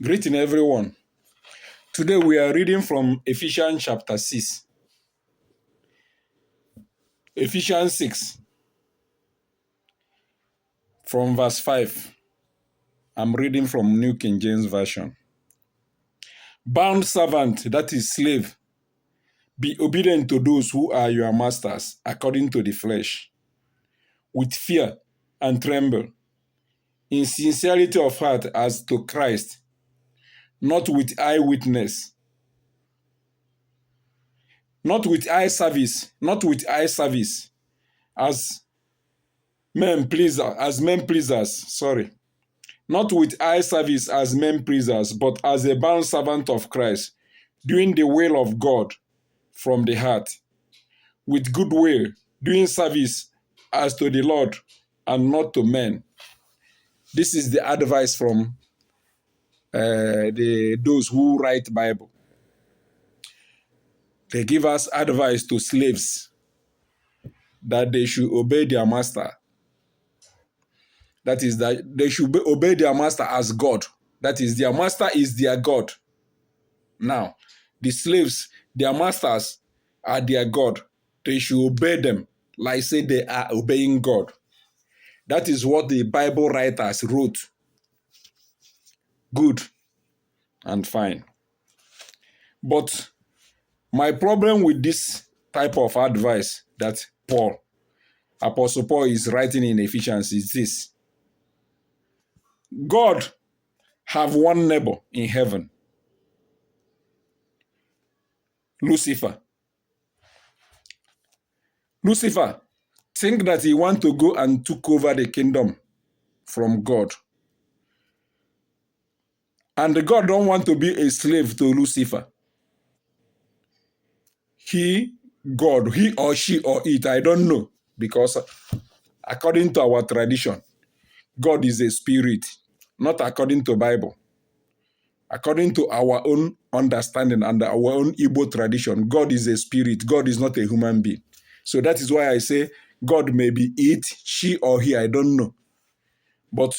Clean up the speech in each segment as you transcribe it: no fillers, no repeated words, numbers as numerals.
Greeting everyone. Today we are reading from Ephesians chapter 6. Ephesians 6 from verse 5. I'm reading from New King James Version. Bound servant, that is slave, be obedient to those who are your masters according to the flesh, with fear and tremble, in sincerity of heart as to Christ, not with eye witness, not with eye service, as men pleasers, not with eye service as men pleasers, but as a bound servant of Christ, doing the will of God from the heart, with good will, doing service as to the Lord and not to men. This is the advice from those who write Bible. They give us advice to slaves that they should obey their master. That is, that they should obey their master as God. That is, their master is their God. Now, the slaves, their masters are their God. They should obey them like say they are obeying God. That is what the Bible writers wrote. Good and fine. But my problem with this type of advice that Apostle Paul is writing in Ephesians is this. God have one neighbor in heaven, Lucifer. Lucifer think that he want to go and took over the kingdom from God. And God don't want to be a slave to Lucifer. God, he or she or it, I don't know. Because according to our tradition, God is a spirit, not according to Bible. According to our own understanding and our own Igbo tradition, God is a spirit. God is not a human being. So that is why I say God may be it, she or he, I don't know. But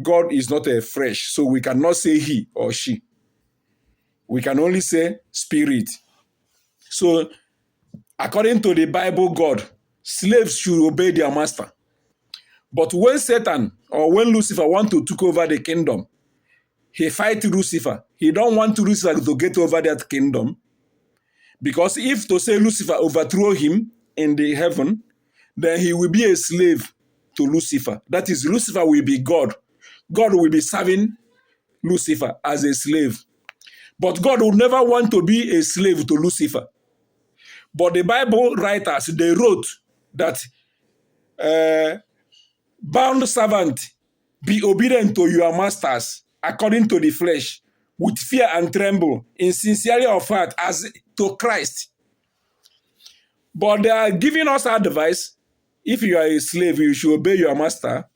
God is not a flesh, so we cannot say he or she. We can only say spirit. So according to the Bible God, slaves should obey their master. But when Satan or when Lucifer want to take over the kingdom, he fight Lucifer. He don't want Lucifer to get over that kingdom. Because if to say Lucifer overthrow him in the heaven, then he will be a slave to Lucifer. That is, Lucifer will be God. God will be serving Lucifer as a slave. But God would never want to be a slave to Lucifer. But the Bible writers, they wrote that bound servant, be obedient to your masters according to the flesh, with fear and tremble, in sincerity of heart as to Christ. But they are giving us advice, if you are a slave, you should obey your master.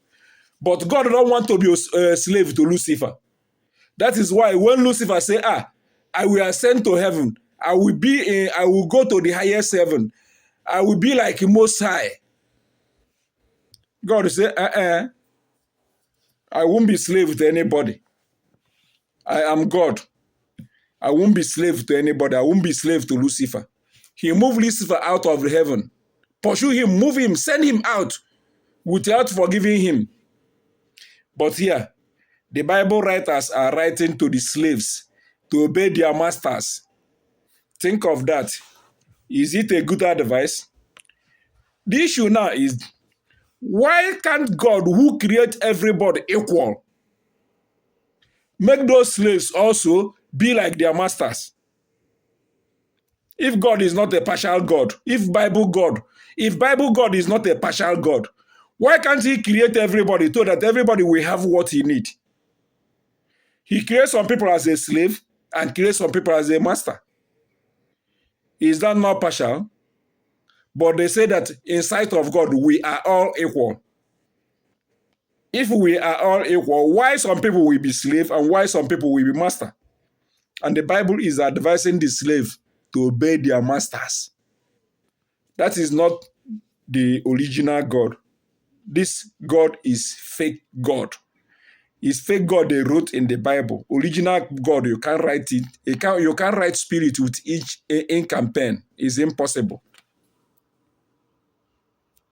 But God don't want to be a slave to Lucifer. That is why when Lucifer say, I will ascend to heaven, I will go to the highest heaven, I will be like Most High. God say, I won't be slave to anybody. I am God. I won't be slave to anybody. I won't be slave to Lucifer. He moved Lucifer out of heaven. Pursue him, move him, send him out without forgiving him. But here, the Bible writers are writing to the slaves to obey their masters. Think of that. Is it a good advice? The issue now is, why can't God, who created everybody equal, make those slaves also be like their masters? If God is not a partial God, if Bible God is not a partial God, why can't he create everybody so that everybody will have what he needs? He creates some people as a slave and creates some people as a master. Is that not partial? But they say that in sight of God, we are all equal. If we are all equal, why some people will be slave and why some people will be master? And the Bible is advising the slave to obey their masters. That is not the original God. This God is fake God. It's fake God they wrote in the Bible. Original God, you can't write it. You can't write spirit with each ink and pen. It's impossible.